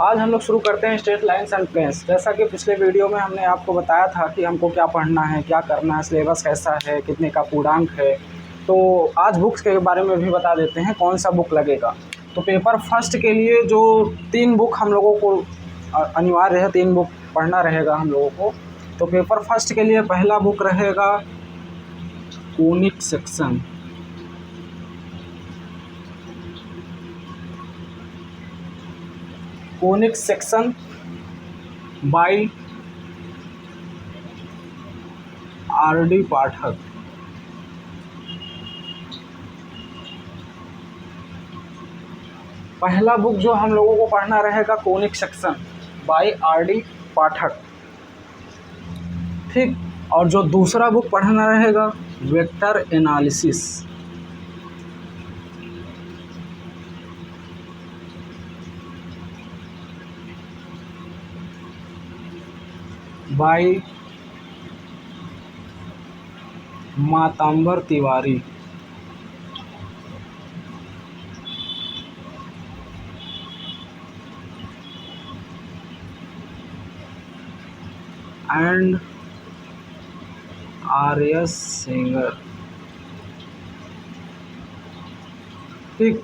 आज हम लोग शुरू करते हैं स्ट्रेट लाइन्स एंड प्लेन्स। जैसा कि पिछले वीडियो में हमने आपको बताया था कि हमको क्या पढ़ना है, क्या करना है, सिलेबस कैसा है, कितने का पूर्णांक है। तो आज बुक्स के बारे में भी बता देते हैं कौन सा बुक लगेगा। तो पेपर फर्स्ट के लिए जो 3 बुक हम लोगों को अनिवार्य है, 3 बुक पढ़ना रहेगा हम लोगों को। तो पेपर फर्स्ट के लिए पहला बुक रहेगा conic section. Conic section by RD. Pathak. पहला बुक जो हम लोगों को पढ़ना रहेगा conic section by RD. Pathak, ठीक। और जो दूसरा बुक पढ़ना रहेगा vector analysis by Matambar Tiwari. And RS. Sengar, ठीक।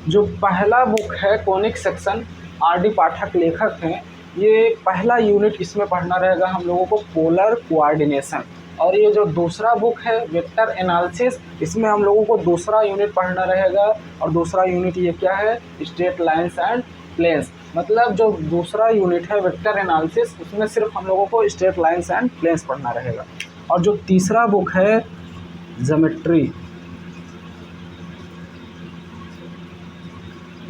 जो पहला बुक है कोनिक सेक्शन, आर.डी. पाठक लेखक हैं। ये पहला यूनिट इसमें पढ़ना रहेगा हम लोगों को पोलर कोऑर्डिनेशन। और ये जो दूसरा बुक है वेक्टर एनालिसिस, इसमें हम लोगों को दूसरा यूनिट पढ़ना रहेगा। और दूसरा यूनिट ये क्या है, स्ट्रेट लाइन्स एंड प्लेन्स। मतलब जो दूसरा यूनिट है वेक्टर एनालिसिस, उसमें सिर्फ हम लोगों को स्ट्रेट लाइन्स एंड प्लेन्स पढ़ना रहेगा। और जो तीसरा बुक है ज्योमेट्री,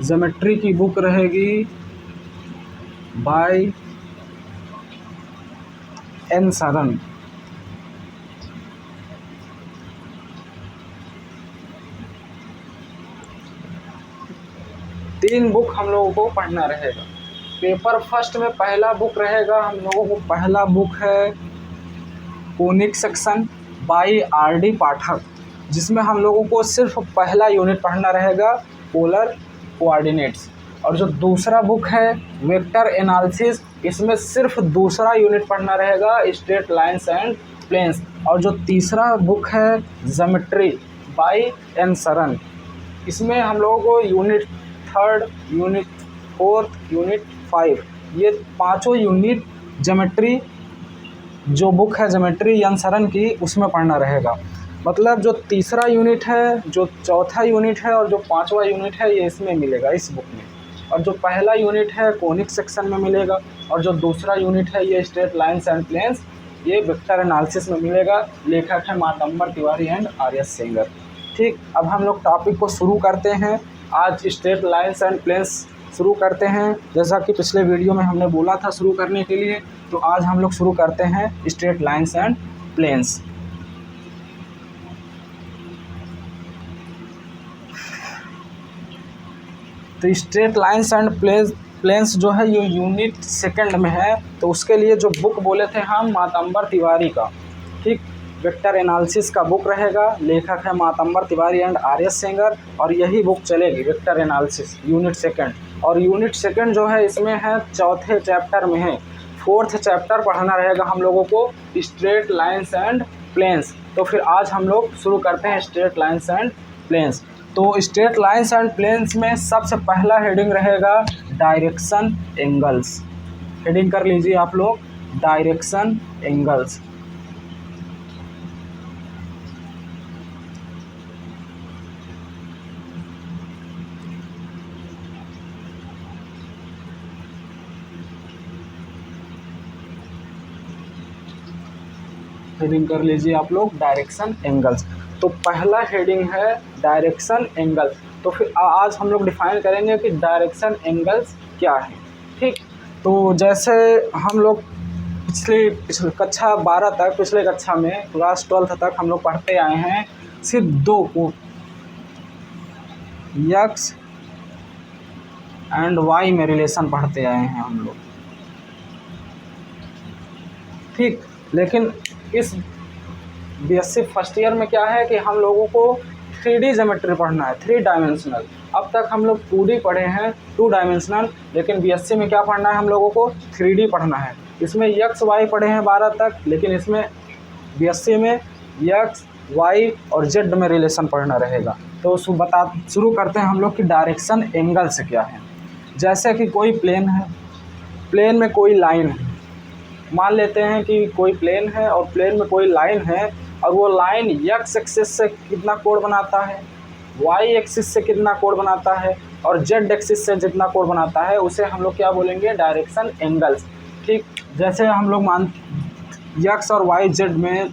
ज्योमेट्री की बुक रहेगी बाय एन सरन। तीन बुक हम लोगों को पढ़ना रहेगा। पेपर फर्स्ट में पहला बुक रहेगा हम लोगों को, पहला बुक है कोनिक सेक्शन बाय आर.डी. पाठक, जिसमें हम लोगों को सिर्फ पहला यूनिट पढ़ना रहेगा पोलर कोऑर्डिनेट्स। और जो दूसरा बुक है वेक्टर एनालिसिस, इसमें सिर्फ दूसरा यूनिट पढ़ना रहेगा स्ट्रेट लाइन्स एंड प्लेन्स। और जो तीसरा बुक है ज्योमेट्री बाय एन सरन, इसमें हम लोगों को यूनिट 3, यूनिट 4, यूनिट 5, ये पाँचों यूनिट ज्योमेट्री, जो बुक है ज्योमेट्री एन सरन की, उसमें पढ़ना रहेगा। मतलब जो तीसरा यूनिट है, जो चौथा यूनिट है और जो पांचवा यूनिट है, ये इसमें मिलेगा इस बुक में। और जो पहला यूनिट है कोनिक सेक्शन में मिलेगा। और जो दूसरा यूनिट है ये स्ट्रेट लाइन्स एंड प्लेन्स, ये वेक्टर एनालिसिस में मिलेगा। लेखक है मातंबर तिवारी एंड आर.एस. सेंगर, ठीक। अब हम लोग टॉपिक को शुरू करते हैं। आज स्ट्रेट लाइन्स एंड प्लेन्स शुरू करते हैं। जैसा कि पिछले वीडियो में हमने बोला था शुरू करने के लिए, तो आज हम लोग शुरू करते हैं स्ट्रेट लाइन्स एंड प्लेन्स। तो स्ट्रेट लाइन्स एंड प्लेन्स जो है ये यूनिट सेकंड में है। तो उसके लिए जो बुक बोले थे हम, मातंबर तिवारी का, ठीक। वेक्टर एनालिसिस का बुक रहेगा, लेखक है मातंबर तिवारी एंड आर.एस. सेंगर। और यही बुक चलेगी वेक्टर एनालिसिस यूनिट सेकंड। और यूनिट सेकंड जो है इसमें है चौथे चैप्टर में है, 4th चैप्टर पढ़ना रहेगा हम लोगों को स्ट्रेट लाइन्स एंड प्लेन्स। तो फिर आज हम लोग शुरू करते हैं स्ट्रेट लाइन्स एंड प्लेन्स। तो स्ट्रेट लाइन्स एंड प्लेन्स में सबसे पहला हेडिंग रहेगा डायरेक्शन एंगल्स। हेडिंग कर लीजिए आप लोग, डायरेक्शन एंगल्स। हेडिंग कर लीजिए आप लोग, डायरेक्शन एंगल्स। तो पहला हेडिंग है डायरेक्शन एंगल। तो फिर आज हम लोग डिफाइन करेंगे कि डायरेक्शन एंगल्स क्या है, ठीक। तो जैसे हम लोग पिछले कक्षा 12 तक, पिछले कक्षा में क्लास 12 तक हम लोग पढ़ते आए हैं, सिर्फ 2 को एक्स एंड वाई में रिलेशन पढ़ते आए हैं हम लोग, ठीक। लेकिन इस बीएससी फर्स्ट ईयर में क्या है कि हम लोगों को 3D ज्योमेट्री पढ़ना है, 3 डायमेंशनल। अब तक हम लोग 2D पढ़े हैं, 2 डायमेंशनल, लेकिन बीएससी में क्या पढ़ना है हम लोगों को? 3D पढ़ना है। इसमें एक्स वाई पढ़े हैं 12 तक, लेकिन इसमें बीएससी में एक्स वाई और जेड में रिलेशन पढ़ना रहेगा। तो शुरू करते हैं हम लोग कि डायरेक्शन एंगल्स क्या है। जैसे कि कोई प्लेन है, प्लेन में कोई लाइन है, मान लेते हैं कि कोई प्लेन है और प्लेन में कोई लाइन है, और वो लाइन एक्स एक्सिस से कितना कोण बनाता है, वाई एक्सिस से कितना कोण बनाता है, और जेड एक्सिस से जितना कोण बनाता है, उसे हम लोग क्या बोलेंगे? Direction angles. ठीक, जैसे हम लोग एक्स और वाई जेड में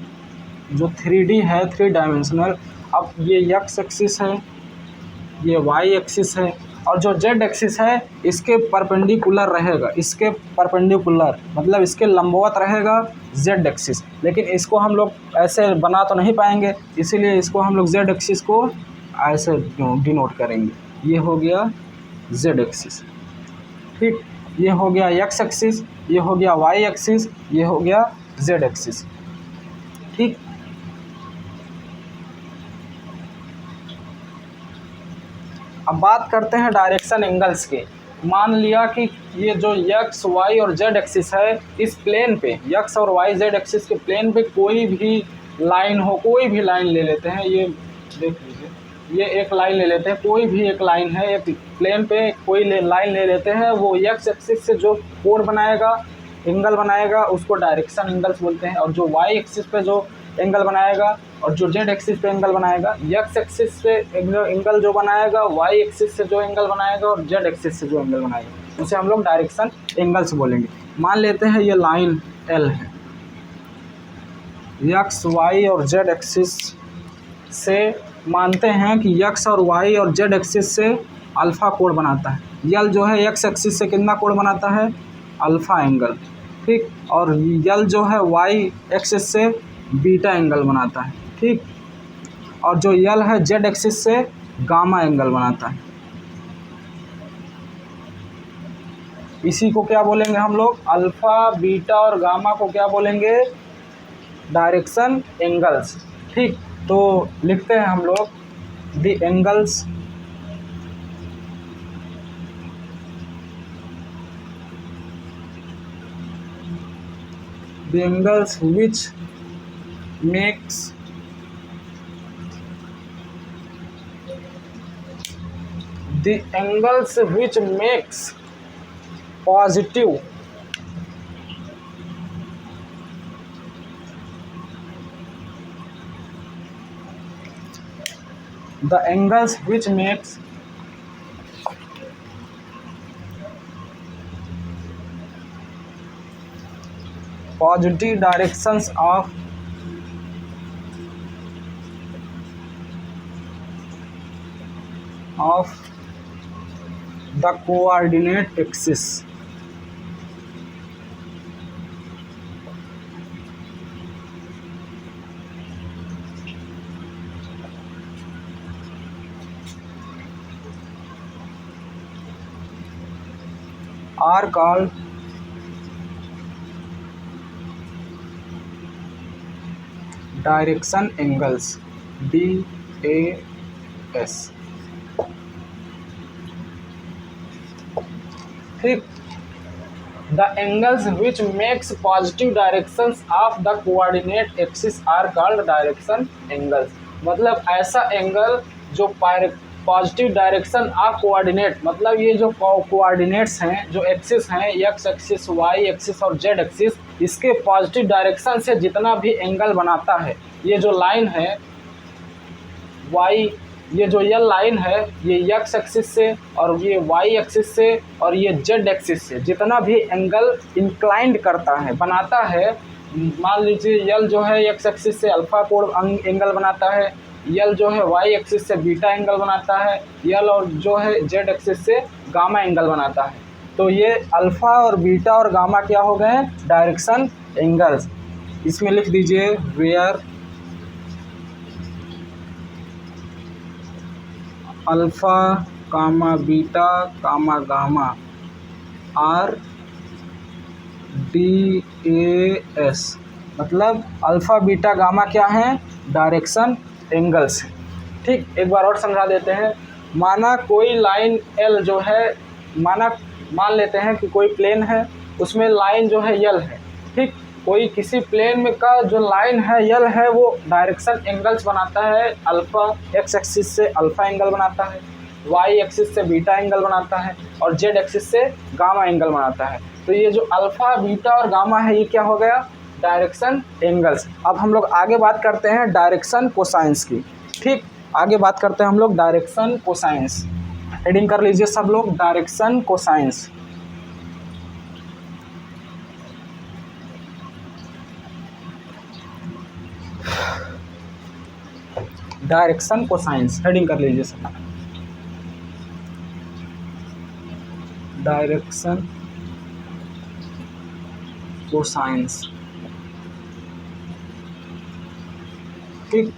जो 3D है, 3 डायमेंशनल, अब ये एक्स एक्सिस है, ये वाई एक्सिस है, और जो जेड एक्सिस है इसके परपेंडिकुलर रहेगा, इसके परपेंडिकुलर मतलब इसके लंबवत रहेगा जेड एक्सिस। लेकिन इसको हम लोग ऐसे बना तो नहीं पाएंगे, इसीलिए इसको हम लोग जेड एक्सिस को ऐसे डिनोट करेंगे। ये हो गया जेड एक्सिस। ठीक, ये हो गया एक्स एक्सिस, ये हो गया वाई एक्सिस, ये हो गया जेड एक्सिस। ठीक, अब बात करते हैं डायरेक्शन एंगल्स की। मान लिया कि ये जो एक्स वाई और जेड एक्सिस है, इस प्लेन पे एक्स और वाई जेड एक्सिस के प्लेन पे कोई भी लाइन हो, कोई भी लाइन ले लेते हैं, ये देख लीजिए, ये एक लाइन ले लेते हैं, कोई भी एक लाइन है, एक प्लेन पे कोई लाइन ले लेते हैं, वो एक्स एक्सिस से जो कोण बनाएगा, एंगल बनाएगा, उसको डायरेक्शन एंगल्स बोलते हैं। और जो वाई एक्सिस पे जो एंगल बनाएगा और जो जेड एक्सिस पे एंगल बनाएगा, एक्स एक्सिस से एंगल जो बनाएगा, वाई एक्सिस से जो एंगल बनाएगा और जेड एक्सिस से जो एंगल बनाएगा, उसे हम लोग डायरेक्शन एंगल्स बोलेंगे। मान लेते हैं ये लाइन एल है, एक्स वाई और जेड एक्सिस से मानते हैं कि एक्स और वाई और जेड एक्सिस से अल्फ़ा कोण बनाता है। यल जो है एक्स एक्सिस से कितना कोण बनाता है? Alpha angle. ठीक, और यल जो है वाई एक्सिस से बीटा एंगल बनाता है। ठीक, और जो यल है जेड एक्सिस से गामा एंगल बनाता है। इसी को क्या बोलेंगे हम लोग? अल्फ़ा, बीटा और गामा को क्या बोलेंगे? Direction angles. ठीक, तो लिखते हैं हम लोग the angles which makes positive the angles which makes positive directions of the coordinate axis are called direction angles, DAS। ठीक, the angles which makes positive directions of the coordinate axis are called direction angles. मतलब ऐसा angle जो positive direction of coordinate, मतलब ये जो coordinates हैं, जो axis हैं, एक्स एक्सिस, वाई एक्सिस और जेड एक्सिस, इसके पॉजिटिव डायरेक्शन से जितना भी एंगल बनाता है, ये जो लाइन है वाई, ये जो ये लाइन है, ये एक्स एक्सिस से और ये वाई एक्सिस से और ये जेड एक्सिस से जितना भी एंगल इंक्लाइंड करता है, बनाता है, मान लीजिए यल जो है एक्स एक्सिस से अल्फ़ा कोण एंगल बनाता है, यल जो है वाई एक्सिस से बीटा एंगल बनाता है, यल और जो है जेड एक्सिस से गामा एंगल बनाता है। तो ये अल्फ़ा और बीटा और गामा क्या हो गए? Direction angles. इसमें लिख दीजिए where alpha comma beta comma gamma are DAS, मतलब अल्फ़ा बीटा गामा क्या है? Direction angles. ठीक, एक बार और समझा देते हैं। माना कोई लाइन एल जो है, मान लेते हैं कि कोई प्लेन है, उसमें लाइन जो है यल है, ठीक। कोई किसी प्लेन में का जो लाइन है यल है वो डायरेक्शन एंगल्स बनाता है, अल्फा एक्स एक्सिस से अल्फा एंगल बनाता है, वाई एक्सिस से बीटा एंगल बनाता है, और जेड एक्सिस से गामा एंगल बनाता है। तो ये जो अल्फा बीटा और गामा है ये क्या हो गया, डायरेक्शन एंगल्स। अब हम लोग आगे बात करते हैं डायरेक्शन कोसाइंस की, ठीक। आगे बात करते हैं हम लोग डायरेक्शन कोसाइंस। हेडिंग कर लीजिए सब लोग, direction cosines. Direction cosines heading कर लीजिए सब। डायरेक्शन कोसाइंस, ठीक।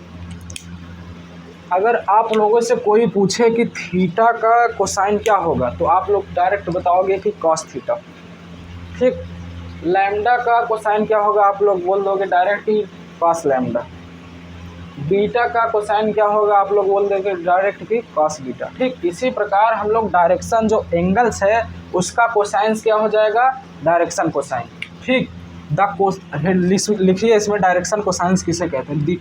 अगर आप लोगों से कोई पूछे कि थीटा का कोसाइन क्या होगा तो आप लोग डायरेक्ट बताओगे कि कॉस थीटा, ठीक। लैम्डा का कोसाइन क्या होगा आप लोग बोल दोगे डायरेक्ट ही कॉस लैम्डा। बीटा का कोसाइन क्या होगा आप लोग बोल दोगे डायरेक्ट कि कॉस बीटा, ठीक। इसी प्रकार हम लोग डायरेक्शन जो एंगल्स है उसका कोसाइंस क्या हो जाएगा, डायरेक्शन कोसाइन, ठीक। लिखिए इसमें डायरेक्शन कोसाइंस किसे कहते हैं, the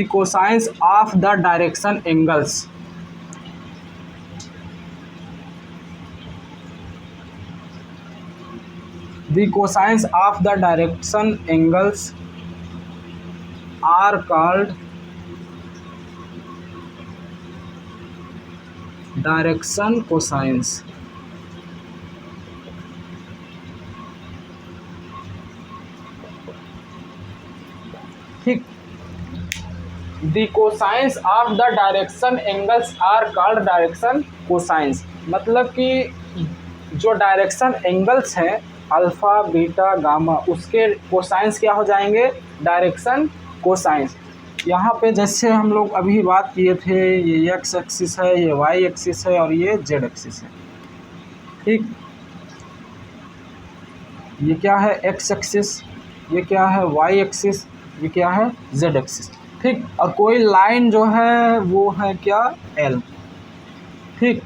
cosines of the direction angles. The cosines of the direction angles are called direction cosines. ठीक, The cosines of the direction angles are called direction cosines। मतलब कि जो डायरेक्शन एंगल्स हैं अल्फ़ा बीटा गामा उसके cosines क्या हो जाएंगे, direction cosines. यहाँ पे जैसे हम लोग अभी बात किए थे ये एक्स एक्सिस है, ये वाई एक्सिस है और ये जेड एक्सिस है, ठीक। ये क्या है एक्स एक्सिस, ये क्या है वाई एक्सिस, ये क्या है जेड एक्सिस, ठीक। और कोई लाइन जो है वो है क्या एल, ठीक।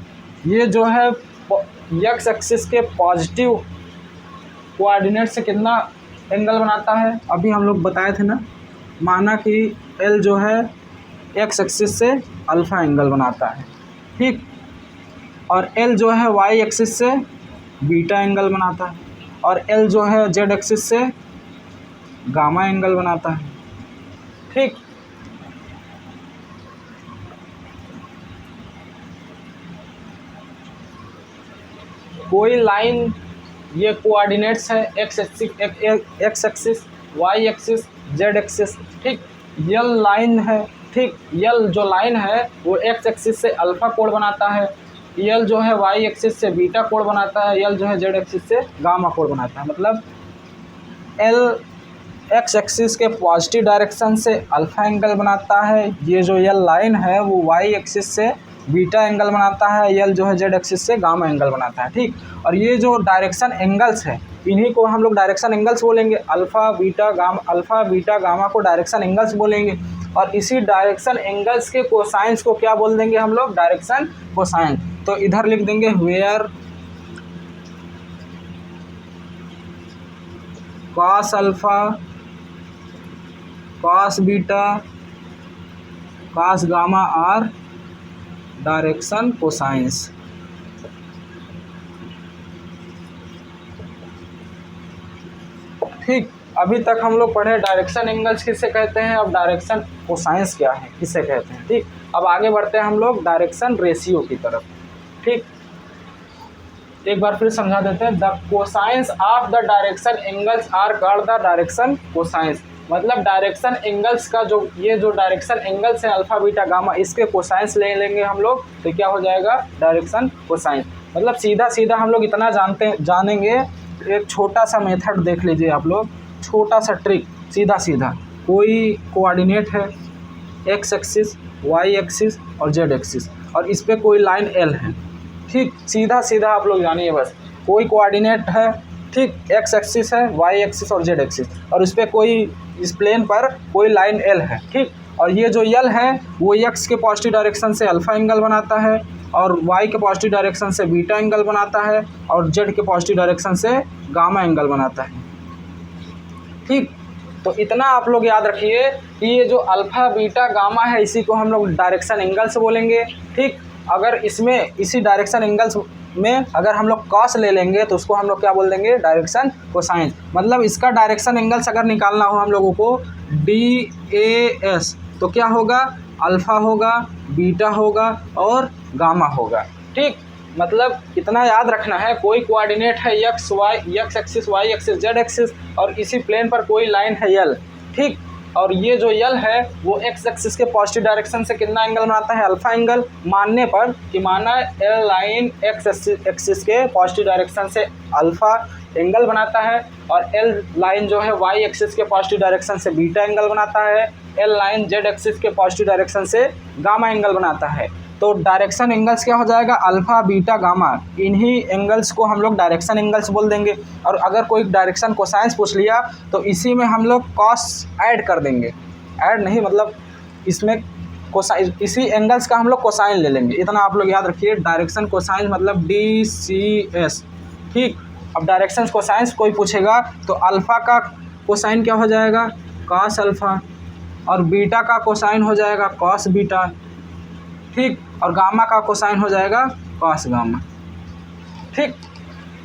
ये जो है एक्स एक्सिस के पॉजिटिव कोऑर्डिनेट से कितना एंगल बनाता है, अभी हम लोग बताए थे ना। माना कि एल जो है एक्स एक्सिस से अल्फ़ा एंगल बनाता है, ठीक। और एल जो है वाई एक्सिस से बीटा एंगल बनाता है, और एल जो है जेड एक्सिस से गामा एंगल बनाता है, ठीक। कोई लाइन ये कोऑर्डिनेट्स है X axis Y axis Z axis, ठीक। यल लाइन है, ठीक। यल जो लाइन है वो एक्स एक्सिस से अल्फ़ा कोण बनाता है, यल जो है वाई एक्सिस से बीटा कोण बनाता है, यल जो है जेड एक्सिस से गामा कोण बनाता है। मतलब एल एक्स एक्सिस के पॉजिटिव डायरेक्शन से अल्फ़ा एंगल बनाता है, ये जो यल लाइन है वो वाई एक्सिस से बीटा एंगल बनाता है, यल जो है जेड एक्सिस से गामा एंगल बनाता है, ठीक। और ये जो डायरेक्शन एंगल्स है इन्हीं को हम लोग डायरेक्शन एंगल्स बोलेंगे। अल्फ़ा बीटा गामा को डायरेक्शन एंगल्स बोलेंगे, और इसी डायरेक्शन एंगल्स के कोसाइंस को क्या बोल देंगे हम लोग, डायरेक्शन कोसाइन। तो इधर लिख देंगे where cos alpha cos beta cos gamma are direction cosines, ठीक। अभी तक हम लोग पढ़े डायरेक्शन एंगल्स किसे कहते हैं, अब डायरेक्शन कोसाइंस क्या है किसे कहते हैं, ठीक। अब आगे बढ़ते हैं हम लोग डायरेक्शन रेशियो की तरफ, ठीक। एक बार फिर समझा देते हैं, the cosines of the direction angles are called the direction cosines. मतलब डायरेक्शन एंगल्स का जो ये जो डायरेक्शन एंगल्स है अल्फ़ा बीटा गामा इसके कोसाइंस ले लेंगे हम लोग तो क्या हो जाएगा, डायरेक्शन कोसाइंस। मतलब सीधा सीधा हम लोग इतना जानेंगे। एक छोटा सा मेथड देख लीजिए आप लोग, छोटा सा ट्रिक, सीधा सीधा कोई कोऑर्डिनेट है एक्स एक्सिस वाई एक्सिस और जेड एक्सिस और इस पर कोई लाइन एल है, ठीक। सीधा सीधा आप लोग जानिए बस, कोई कोऑर्डिनेट है, ठीक, एक्स एक्सिस है, वाई एक्सिस और जेड एक्सिस, और इस पर कोई, इस प्लेन पर कोई लाइन एल है। ठीक, और ये जो यल है वो एक्स के पॉजिटिव डायरेक्शन से अल्फा एंगल बनाता है, और वाई के पॉजिटिव डायरेक्शन से बीटा एंगल बनाता है, और जेड के पॉजिटिव डायरेक्शन से गामा एंगल बनाता है। ठीक, तो इतना आप लोग याद रखिए कि ये जो अल्फा बीटा गामा है इसी को हम लोग डायरेक्शन एंगल्स बोलेंगे। ठीक, अगर इसमें इसी डायरेक्शन एंगल्स में अगर हम लोग कॉस ले लेंगे तो उसको हम लोग क्या बोल देंगे, डायरेक्शन कोसाइन। मतलब इसका डायरेक्शन एंगल्स अगर निकालना हो हम लोगों को DAS, तो क्या होगा, अल्फ़ा होगा, बीटा होगा और गामा होगा। ठीक, मतलब इतना याद रखना है, कोई कोऑर्डिनेट है X axis, Y axis, Z axis, और इसी प्लेन पर कोई लाइन है यल। ठीक, और ये जो यल है वो एक्स एक्सिस के पॉजिटिव डायरेक्शन से कितना एंगल बनाता है, अल्फा एंगल। मानने पर कि माना एल लाइन एक्स एक्सिस के पॉजिटिव डायरेक्शन से अल्फा एंगल बनाता है, और एल लाइन जो है वाई एक्सिस के पॉजिटिव डायरेक्शन से बीटा एंगल बनाता है, एल लाइन जेड एक्सिस के पॉजिटिव डायरेक्शन से गामा एंगल बनाता है। तो डायरेक्शन एंगल्स क्या हो जाएगा, अल्फा बीटा गामा, इन्हीं एंगल्स को हम लोग डायरेक्शन एंगल्स बोल देंगे। और अगर कोई डायरेक्शन कोसाइंस पूछ लिया तो इसी में हम लोग कॉस ऐड कर देंगे, ऐड नहीं मतलब इसमें कोसाइन, इसी एंगल्स का हम लोग कोसाइन ले लेंगे। इतना आप लोग याद रखिए, डायरेक्शन कोसाइन मतलब DCS। ठीक, अब डायरेक्शन कोसाइंस कोई पूछेगा तो अल्फ़ा का कोसाइन क्या हो जाएगा, कॉस अल्फ़ा, और बीटा का कोसाइन हो जाएगा कॉस बीटा। ठीक, और गामा का कोसाइन हो जाएगा कॉस गामा। ठीक,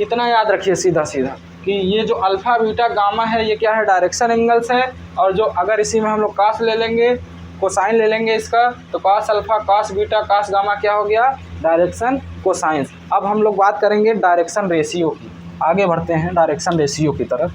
इतना याद रखिए सीधा सीधा कि ये जो अल्फ़ा बीटा गामा है ये क्या है, डायरेक्शन एंगल्स है। और जो अगर इसी में हम लोग कॉस ले लेंगे, कोसाइन ले लेंगे इसका, तो cos alpha cos beta cos gamma क्या हो गया, डायरेक्शन कोसाइंस। अब हम लोग बात करेंगे डायरेक्शन रेशियो की। आगे बढ़ते हैं डायरेक्शन रेशियो की तरफ।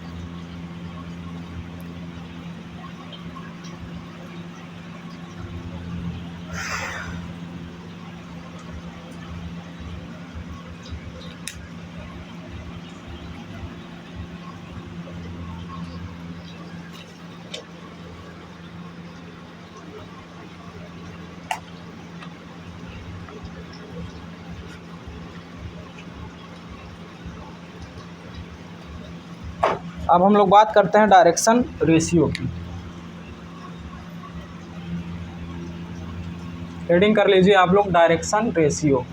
अब हम लोग बात करते हैं डायरेक्शन रेशियो की। हेडिंग कर लीजिए आप लोग, डायरेक्शन रेशियो।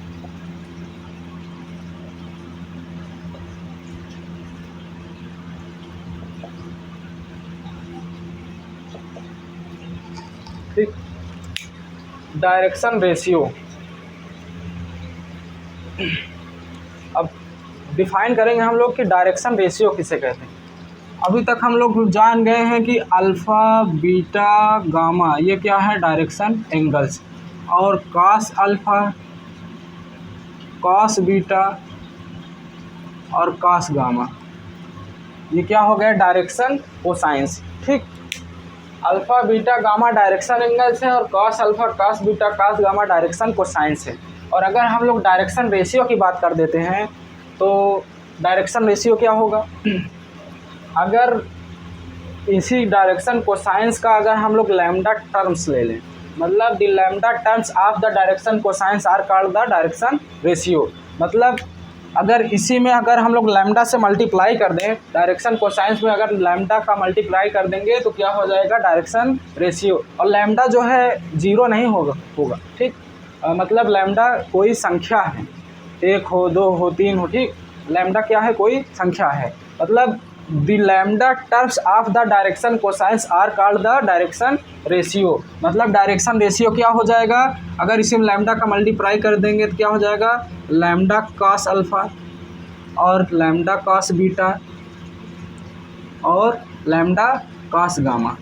ठीक, डायरेक्शन रेशियो अब डिफाइन करेंगे हम लोग कि डायरेक्शन रेशियो किसे कहते हैं। अभी तक हम लोग जान गए हैं कि अल्फ़ा बीटा गामा ये क्या है, डायरेक्शन एंगल्स, और कॉस अल्फ़ा कॉस बीटा और कॉस गामा ये क्या हो गया, डायरेक्शन कोसाइंस। ठीक, alpha beta gamma direction angles है, और cos alpha cos beta cos gamma direction cosines है। और अगर हम लोग डायरेक्शन रेशियो की बात कर देते हैं तो डायरेक्शन रेशियो क्या होगा, अगर इसी डायरेक्शन कोसाइंस का अगर हम लोग लैम्डा टर्म्स ले लें, मतलब the lambda terms of the direction cosines are called the direction ratio. मतलब अगर इसी में अगर हम लोग लैम्डा से मल्टीप्लाई कर दें, डायरेक्शन कोसाइंस में अगर लैम्डा का मल्टीप्लाई कर देंगे तो क्या हो जाएगा, डायरेक्शन रेशियो। और लैम्डा जो है जीरो नहीं होगा। ठीक, मतलब लैम्डा कोई संख्या है, 1 हो 2 हो 3 हो। ठीक, लैम्डा क्या है, कोई संख्या है। मतलब the lambda terms of the direction cosines are called the direction ratio. मतलब डायरेक्शन रेशियो क्या हो जाएगा, अगर इसी में लैम्डा का मल्टीप्लाई कर देंगे तो क्या हो जाएगा, लैम्डा कॉस अल्फ़ा और लैम्डा कॉस बीटा और लैम्डा कॉस गामा,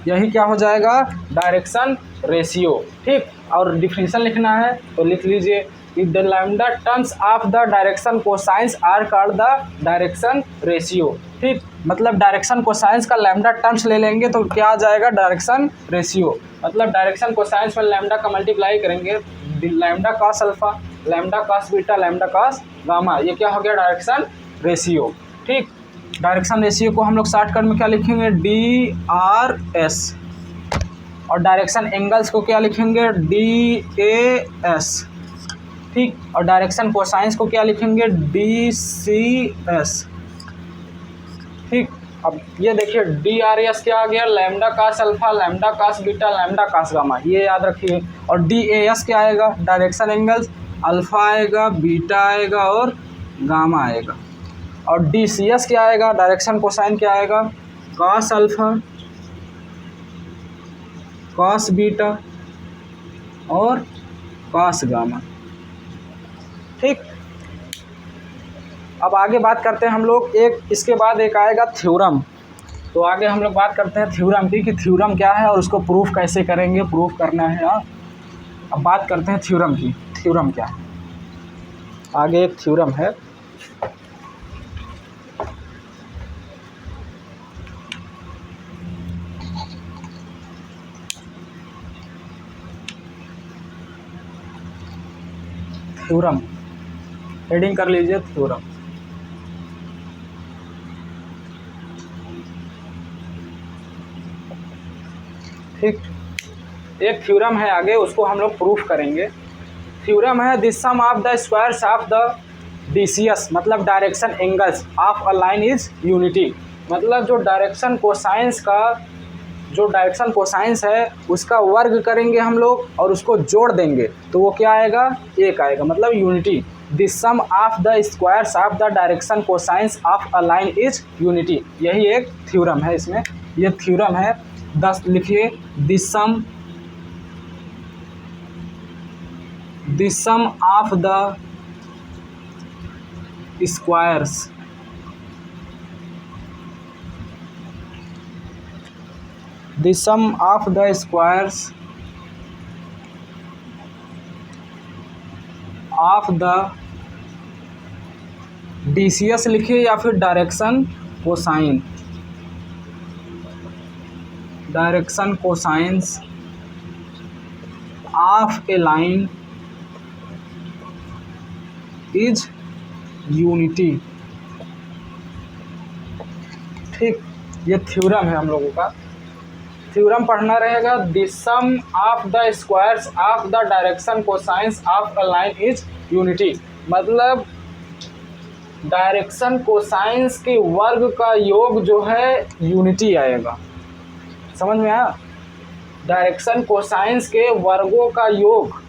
यही क्या हो जाएगा, डायरेक्शन रेशियो। ठीक, और डिफिनीशन लिखना है तो लिख लीजिए, if the lambda terms of the direction cosines are called the direction ratio. ठीक, मतलब डायरेक्शन कोसाइंस का लैम्डा टर्म्स ले लेंगे तो क्या आ जाएगा, डायरेक्शन रेशियो। मतलब डायरेक्शन कोसाइंस में लैम्डा का मल्टीप्लाई करेंगे, lambda cos alpha lambda cos beta lambda cos gamma, ये क्या हो गया, डायरेक्शन रेशियो। ठीक, डायरेक्शन रेशियो को हम लोग शॉर्टकट में क्या लिखेंगे, DRS, और डायरेक्शन एंगल्स को क्या लिखेंगे, DAS। ठीक। और डायरेक्शन कोसाइंस को क्या लिखेंगे, DCS। ठीक। अब ये देखिए DRS क्या आ गया, lambda cos alpha, lambda cos beta, lambda cos gamma, ये याद रखिए। और DAS क्या आएगा, डायरेक्शन एंगल्स, अल्फा आएगा, बीटा आएगा और गामा आएगा। और DCS क्या आएगा, डायरेक्शन कोसाइन क्या आएगा, कास अल्फा, कास बीटा और कास गामा। ठीक। अब आगे बात करते हैं हम लोग, एक इसके बाद एक आएगा थ्योरम। तो आगे हम लोग बात करते हैं थ्योरम की, कि थ्योरम क्या है और उसको प्रूफ कैसे करेंगे, प्रूफ करना है। हाँ, अब बात करते हैं थ्योरम की। थ्योरम क्या है, आगे एक थ्योरम है। थ्योरम हेडिंग कर लीजिए, थ्योरम। ठीक। एक थ्योरम है आगे, उसको हम लोग प्रूफ करेंगे। थ्योरम है the sum of the squares of the DCS, मतलब direction angles of a line is unity. मतलब जो डायरेक्शन कोसाइंस है उसका वर्ग करेंगे हम लोग और उसको जोड़ देंगे तो वो क्या आएगा, एक आएगा, मतलब unity. The sum of the squares of the direction cosines of a line is unity. यही एक थ्योरम है, इसमें ये थ्योरम है। 10 लिखिए, the sum of the squares the sum of the squares of the DCS लिखिए या फिर direction cosines of A line is unity. ठीक। ये थ्योरम है हम लोगों का। थ्योरम पढ़ना रहेगा, the sum of the squares of the direction cosines of a line is unity. मतलब डायरेक्शन कोसाइंस के वर्ग का योग जो है यूनिटी आएगा। समझ में आया, डायरेक्शन कोसाइंस के वर्गों का योग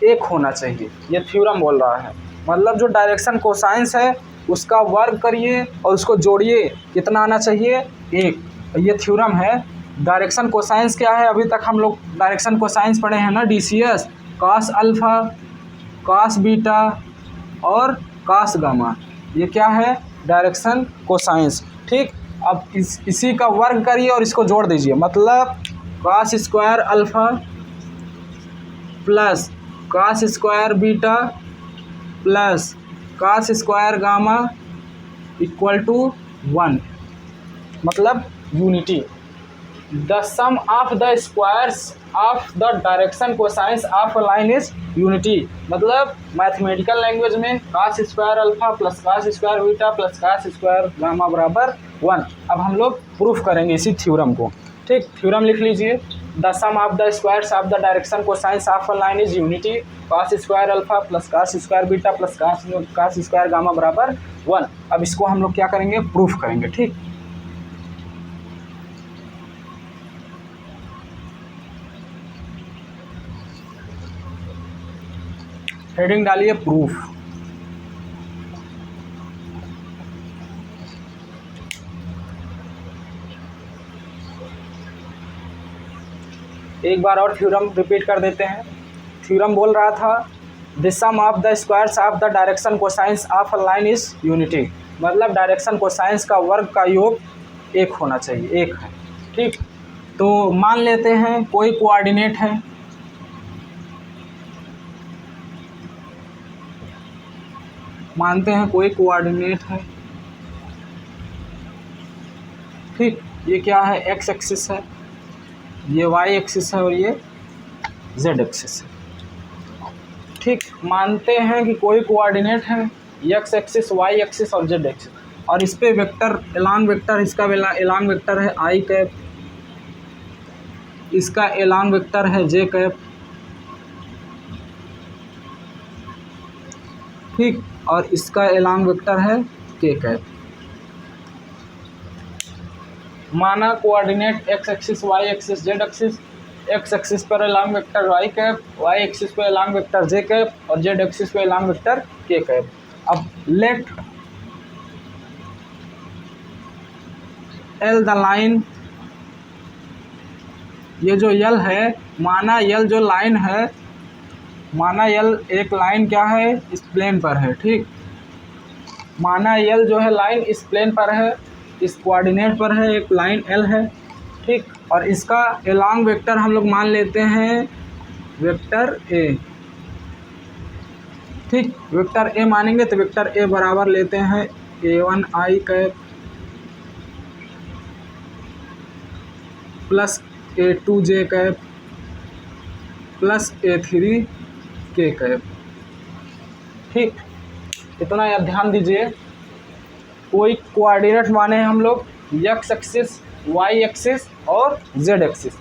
एक होना चाहिए, ये थ्योरम बोल रहा है। मतलब जो डायरेक्शन कोसाइंस है उसका वर्ग करिए और उसको जोड़िए, कितना आना चाहिए, एक। ये थ्योरम है। डायरेक्शन कोसाइंस क्या है, अभी तक हम लोग डायरेक्शन कोसाइंस पढ़े हैं ना, DCS, cos alpha, cos beta और कास गामा। ये क्या है, डायरेक्शन कोसाइंस। ठीक। अब इसी का वर्ग करिए और इसको जोड़ दीजिए, मतलब cos square alpha plus cos square beta plus cos square gamma equal to 1, मतलब unity. The sum of the squares of the direction cosines of a line is unity. मतलब मैथमेटिकल लैंग्वेज में cos square alpha plus cos square beta plus cos square gamma बराबर 1। अब हम लोग proof करेंगे इसी theorem को। ठीक। थ्योरम लिख लीजिए, the sum of the squares of the direction cosines of a line is unity, cos square alpha plus cos square beta plus cos square gamma बराबर 1। अब इसको हम लोग क्या करेंगे, प्रूफ करेंगे। ठीक। हेडिंग डालिए, प्रूफ। एक बार और थ्योरम रिपीट कर देते हैं। थ्योरम बोल रहा था, the sum of the squares of the direction cosines of a line is unity. मतलब डायरेक्शन कोसाइंस का वर्ग का योग एक होना चाहिए, एक है। ठीक। तो मान लेते हैं कोई कोऑर्डिनेट है, मानते हैं कोई कोऑर्डिनेट है। ठीक। ये क्या है, एक्स एक्सिस है, ये वाई एक्सिस है और ये जेड एक्सिस है। ठीक। मानते हैं कि कोई कोऑर्डिनेट है, एक्स एक्सिस, वाई एक्सिस और जेड एक्सिस, और इस पे वेक्टर, एलान वेक्टर, इसका एलान वेक्टर है आई कैप, इसका एलान वेक्टर है जे कैप, ठीक, और इसका एलॉन्ग वेक्टर है के कैप। माना coordinate x axis, Y axis, Z axis. X axis पर along vector y cap, y axis पर एलॉन्ग वेक्टर जे कैप और जेड एक्सिस पर एलॉन्ग वेक्टर के कैप। अब लेट एल द लाइन, ये जो यल है, माना यल जो लाइन है, माना यल एक लाइन क्या है, इस प्लेन पर है। ठीक, माना यल जो है लाइन इस प्लेन पर है, इस कोऑर्डिनेट पर है, एक लाइन एल है। ठीक, और इसका एलॉन्ग वेक्टर हम लोग मान लेते हैं वेक्टर ए। ठीक, वेक्टर ए मानेंगे तो वेक्टर ए बराबर लेते हैं A1 I cap plus A2 J cap plus A3 K cap. ठीक, इतना याद ध्यान दीजिए। कोई कोऑर्डिनेट माने हम लोग एक्स एक्सिस, वाई एक्सिस और जेड एक्सिस।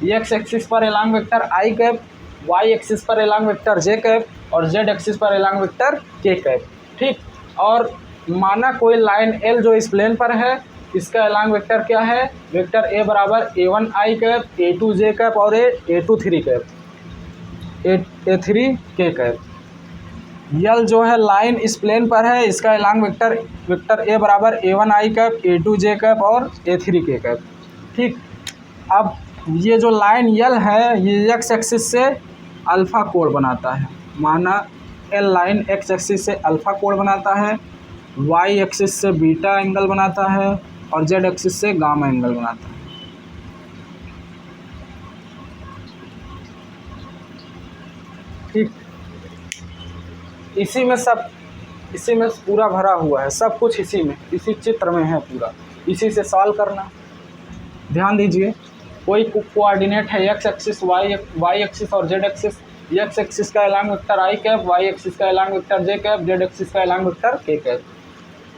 एक्स एक्सिस पर along vector i cap, y axis पर एलॉन्ग वेक्टर जे कैप और जेड एक्सिस पर एलॉन्ग वेक्टर के कैप। ठीक, और माना कोई लाइन एल जो इस प्लेन पर है, इसका एलॉन्ग वेक्टर क्या है, वेक्टर ए बराबर A1 I cap, A2 J cap और A2 3 cap, A3 K cap. यल जो है लाइन इस प्लेन पर है, इसका एलॉन्ग वेक्टर वेक्टर ए बराबर A1 I cap, A2 J cap और A3 के कैप। ठीक, अब ये जो लाइन यल है, ये एक्स एक्सिस से अल्फ़ा कोण बनाता है। माना एल लाइन एक्स एक्सिस से अल्फ़ा कोण बनाता है, वाई एक्सिस से बीटा एंगल बनाता है और जेड एक्सिस से गामा एंगल बनाता है। ठीक, इसी में पूरा भरा हुआ है, सब कुछ इसी में, इसी चित्र में है पूरा, इसी से सॉल्व करना। ध्यान दीजिए, कोई कोऑर्डिनेट है एक्स एक्सिस, वाई एक्सिस और जेड एक्सिस। एक्स एक्सिस का along vector i cap, y axis का along vector j cap, Z axis का एलॉन्ग वेक्टर के कैप।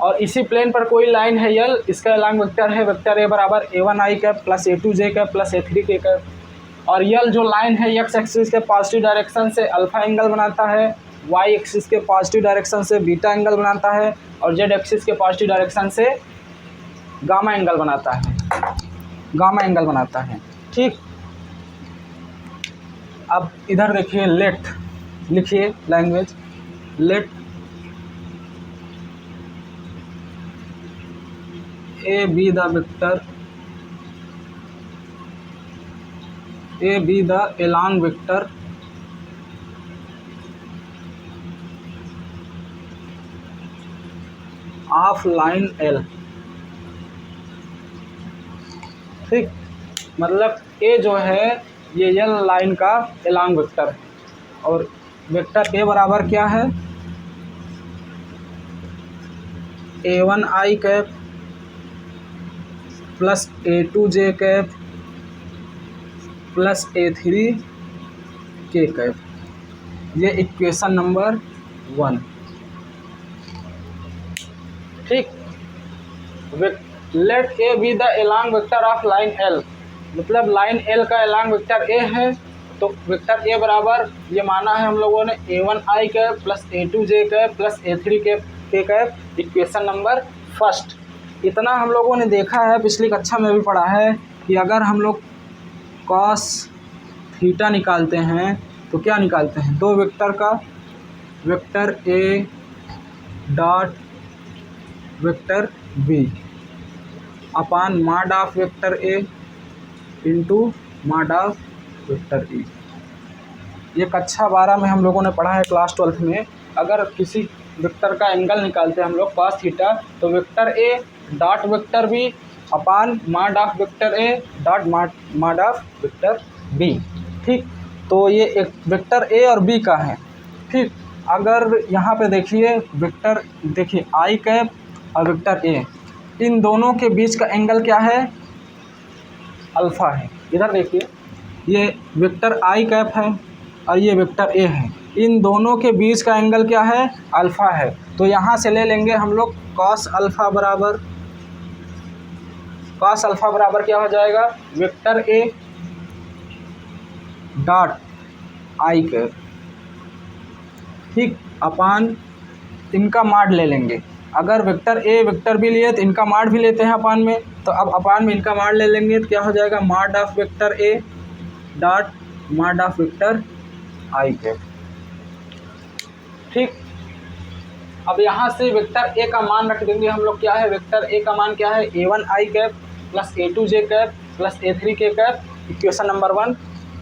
और इसी प्लेन पर कोई लाइन है यल, इसका एलॉन्ग वेक्टर है वेक्टर ए बराबर A1 I cap plus A2 J cap plus A3 K cap. और यल जो लाइन है एक्स एक्सिस के पॉजिटिव डायरेक्शन से अल्फा एंगल बनाता है, वाई एक्सिस के पॉजिटिव डायरेक्शन से बीटा एंगल बनाता है और जेड एक्सिस के पॉजिटिव डायरेक्शन से गामा एंगल बनाता है। ठीक, अब इधर देखिए, लेट लिखिए language, let A be the along vector of line L. ठीक, मतलब ए जो है ये एल लाइन का एलॉन्ग वेक्टर है और वेक्टर ए बराबर क्या है, A1 I cap plus A2 J cap plus A3 K cap. ये इक्वेशन नंबर 1। ठीक, let A be the along vector of line L, मतलब लाइन एल का एलॉन्ग वेक्टर ए है, तो वेक्टर ए बराबर ये माना है हम लोगों ने A1 I cap plus A2 J cap plus A3 K cap, equation number first. इतना हम लोगों ने देखा है, पिछली कक्षा में भी पढ़ा है कि अगर हम लोग कॉस थीटा निकालते हैं तो क्या निकालते हैं, दो वेक्टर का, vector A dot vector B upon mod of vector A into mod of vector E. ये कक्षा 12 में हम लोगों ने पढ़ा है, क्लास 12th में। अगर किसी वेक्टर का एंगल निकालते हैं हम लोग कॉस थीटा, तो vector A dot vector B upon mod of vector A dot mod of vector B. ठीक, तो ये एक वेक्टर ए और बी का है। ठीक, अगर यहाँ पे देखिए वेक्टर, देखिए आई कैप और वेक्टर ए, इन दोनों के बीच का एंगल क्या है, अल्फ़ा है। इधर देखिए, ये वेक्टर आई कैप है और ये वेक्टर ए है, इन दोनों के बीच का एंगल क्या है, अल्फ़ा है। तो यहाँ से ले लेंगे हम लोग कॉस अल्फ़ा बराबर क्या हो जाएगा, vector A dot I cap, ठीक, अपान इनका माड ले लेंगे। अगर वेक्टर ए वेक्टर भी लिए तो इनका माड भी लेते हैं अपान में, तो अब अपान में इनका माड ले लेंगे तो क्या हो जाएगा, माड ऑफ वेक्टर ए डॉट माड ऑफ वेक्टर आई कैप। ठीक, अब यहाँ से वेक्टर ए का मान रख देंगे हम लोग। क्या है वेक्टर ए का मान, क्या है, a1 I cap plus a2 J cap plus a3 K cap, equation number 1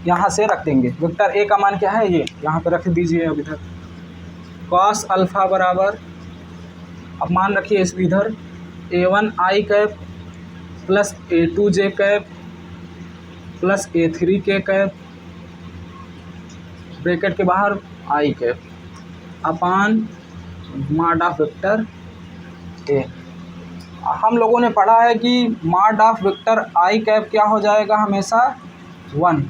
यहाँ से रख देंगे। वेक्टर ए का मान क्या है, ये यहाँ पे रख दीजिए। अब इधर कॉस अल्फ़ा बराबर, अब मान रखिए इस इधर a1 I cap plus a2 J cap plus a3 K cap, bracket के बाहर आई कैप, अपान माड ऑफ वेक्टर ए। हम लोगों ने पढ़ा है कि माड ऑफ वेक्टर आई कैप क्या हो जाएगा, हमेशा 1।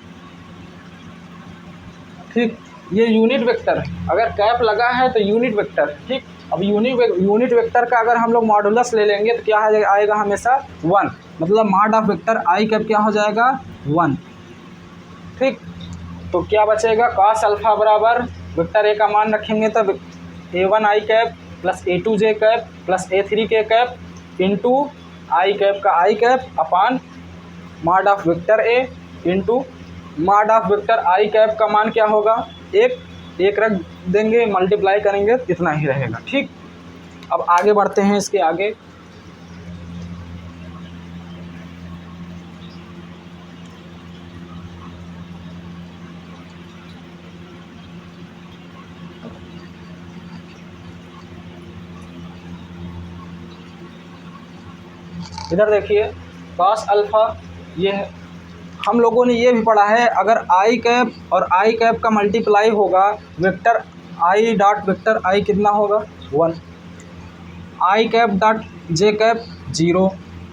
ठीक, ये यूनिट वेक्टर है, अगर कैप लगा है तो यूनिट वेक्टर। ठीक, अब यूनिट वेक्टर का अगर हम लोग मॉडुलस ले लेंगे तो क्या आएगा, हमेशा 1, मतलब माड ऑफ वेक्टर आई कैप क्या हो जाएगा, 1। ठीक, तो क्या बचेगा, कॉस अल्फ़ा बराबर वेक्टर ए का मान रखेंगे तो a1 I cap plus a2 J cap plus a3 K cap into I cap का आई कैप अपान माड ऑफ वेक्टर ए इंटू माड ऑफ वेक्टर आई कैप का मान क्या होगा, एक रख देंगे, मल्टीप्लाई करेंगे इतना ही रहेगा। ठीक, अब आगे बढ़ते हैं इसके आगे। इधर देखिए कॉस अल्फ़ा, ये है, हम लोगों ने ये भी पढ़ा है, अगर आई कैप और आई कैप का मल्टीप्लाई होगा, वेक्टर आई डॉट वेक्टर आई कितना होगा, 1, आई कैप डॉट जे कैप 0,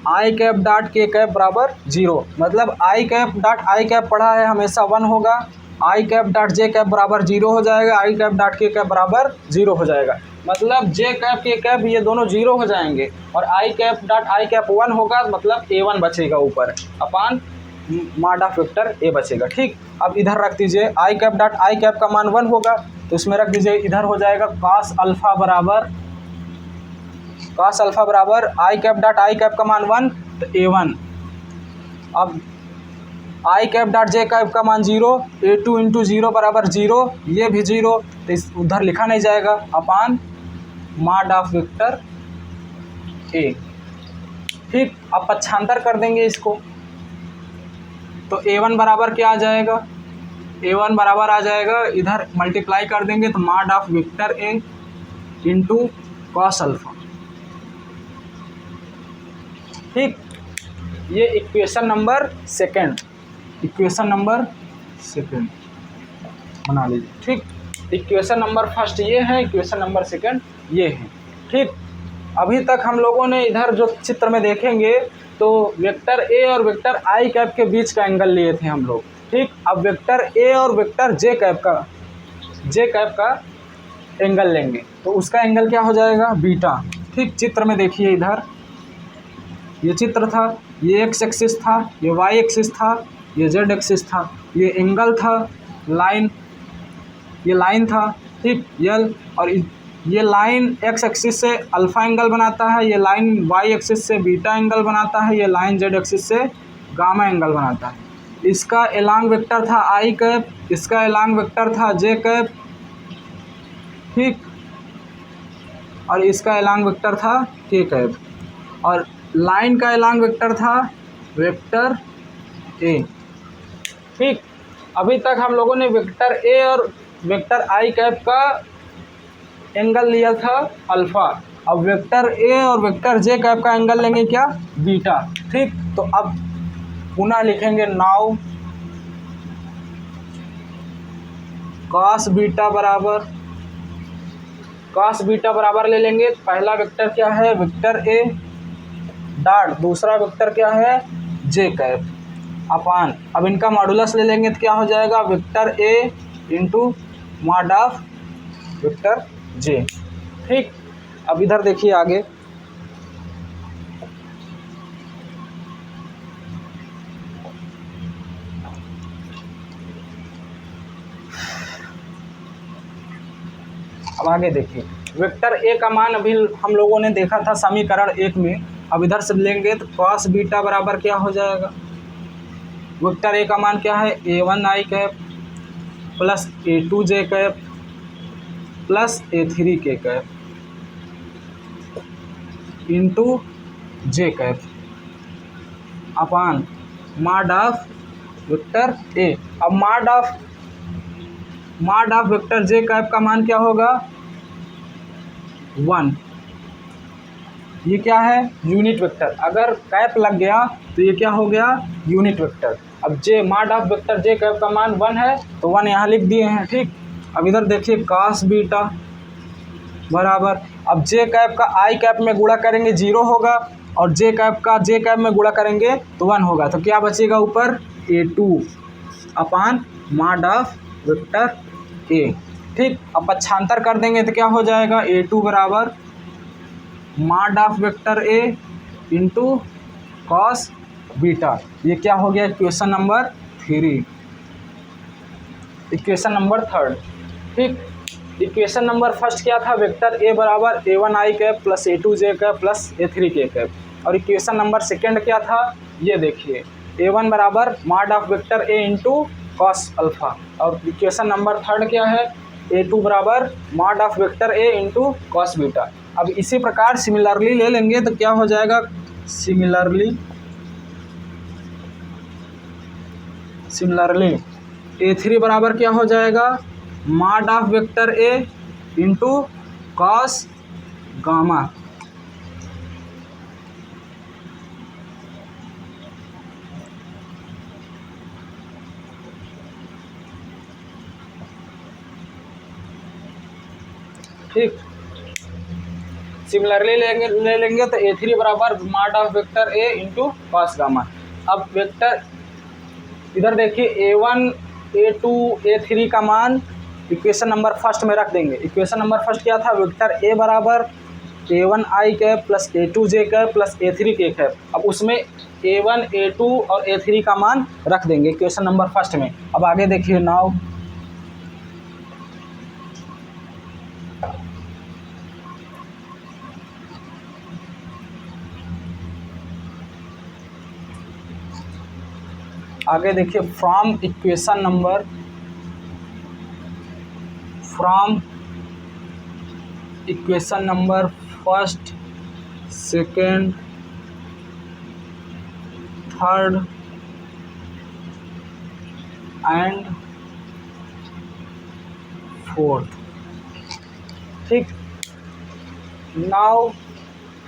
आई कैप डॉट के कैप बराबर 0, मतलब आई कैप डॉट आई कैप पढ़ा है हमेशा 1 होगा, आई कैप डॉट जे कैप बराबर 0 हो जाएगा, आई कैप डॉट के कैप बराबर 0 हो जाएगा, मतलब जे कैप के कैप ये दोनों 0 हो जाएंगे, और आई कैप डॉट आई कैप 1 होगा, मतलब a1 बचेगा ऊपर, अपान माड ऑफ वेक्टर ए बचेगा। ठीक, अब इधर रख दीजिए आई कैप डॉट आई कैप का मान 1 होगा, तो इसमें रख दीजिए, इधर हो जाएगा कॉस अल्फ़ा बराबर आई कैप डॉट आई कैप का मान 1 तो a1, अब आई कैप डॉट जे कैप का मान 0, a2 इंटू 0 बराबर 0, ये भी 0, तो इस उधर लिखा नहीं जाएगा, अपान माड ऑफ वेक्टर ए। ठीक, अब पक्षांतर कर देंगे इसको, तो a1 बराबर क्या आ जाएगा, a1 बराबर आ जाएगा, इधर मल्टीप्लाई कर देंगे तो माड of vector A into cos alpha. ठीक, ये इक्वेशन नंबर सेकंड बना लीजिए। ठीक, इक्वेशन नंबर फर्स्ट ये है, इक्वेशन नंबर सेकंड ये है। ठीक, अभी तक हम लोगों ने इधर जो चित्र में देखेंगे तो वेक्टर ए और वेक्टर आई कैप के बीच का एंगल लिए थे हम लोग। ठीक, अब वेक्टर ए और वेक्टर जे कैप का एंगल लेंगे, तो उसका एंगल क्या हो जाएगा, बीटा। ठीक, चित्र में देखिए, इधर ये चित्र था, ये एक्स एक्सिस था, ये वाई एक्सिस था, ये जेड एक्सिस था, ये एंगल था, ये लाइन था। ठीक, यल, और ये लाइन एक्स एक्सिस से अल्फ़ा एंगल बनाता है, ये लाइन वाई एक्सिस से बीटा एंगल बनाता है, ये लाइन जेड एक्सिस से गामा एंगल बनाता है। इसका एलांग वेक्टर था आई कैप, इसका एलांग वेक्टर था जे कैप। ठीक, और इसका एलांग वेक्टर था के कैप, और लाइन का एलांग वेक्टर था वेक्टर ए। ठीक, अभी तक हम लोगों ने वेक्टर ए और वेक्टर आई कैप का एंगल लिया था अल्फ़ा, अब वेक्टर ए और वेक्टर जे कैप का एंगल लेंगे क्या, बीटा। ठीक, तो अब पुनः लिखेंगे, नाउ कॉस बीटा बराबर ले लेंगे, पहला वेक्टर क्या है, वेक्टर ए डॉट, दूसरा वेक्टर क्या है, जे कैप, अपान, अब इनका मॉडुलस ले लेंगे तो क्या हो जाएगा, vector A into mod of vector j. ठीक, अब इधर देखिए आगे, अब आगे देखिए, वेक्टर ए का मान अभी हम लोगों ने देखा था समीकरण 1 में। अब इधर से लेंगे तो कॉस बीटा बराबर क्या हो जाएगा, वेक्टर ए का मान क्या है, a1i cap plus a2j cap plus a3k cap into j cap upon mod of vector a. अब mod of vector j cap का मान क्या होगा, 1। ये क्या है, यूनिट वेक्टर। अगर कैप लग गया तो ये क्या हो गया, यूनिट वेक्टर। अब j mod of vector j cap का मान 1 है तो 1 यहाँ लिख दिए हैं, ठीक। अब इधर देखिए कॉस बीटा बराबर, अब जे कैप का आई कैप में गुणा करेंगे 0 होगा और जे कैप का जे कैप में गुणा करेंगे तो 1 होगा। तो क्या बचेगा ऊपर, a2 upon mod of vector A, ठीक। अब पक्षांतर कर देंगे तो क्या हो जाएगा, a2 बराबर mod of vector A into cos beta. ये क्या हो गया, इक्वेशन नंबर 3, इक्वेशन नंबर 3, ठीक। इक्वेशन नंबर फर्स्ट क्या था, वेक्टर ए बराबर a1i cap plus a2j cap plus a3k cap. और इक्वेशन नंबर सेकेंड क्या था, ये देखिए a1 बराबर mod of vector A into cos alpha. और इक्वेशन नंबर थर्ड क्या है, a2 बराबर mod of vector A into cos beta. अब इसी प्रकार सिमिलरली ले लेंगे तो क्या हो जाएगा, सिमिलरली a3 बराबर क्या हो जाएगा, mod of vector A into cos gamma. ठीक, सिमिलरली ले लेंगे तो a3 बराबर mod of vector A into cos gamma. अब वेक्टर इधर देखिए a1 a2 a3 का मान इक्वेशन नंबर फर्स्ट में रख देंगे। इक्वेशन नंबर फर्स्ट क्या था, वेक्टर ए बराबर a1i cap plus a2j cap plus a3k cap. अब उसमें a1 a2 और a3 का मान रख देंगे इक्वेशन नंबर फर्स्ट में। अब आगे देखिए नाउ आगे देखिए from equation number first second third and fourth, ठीक। Now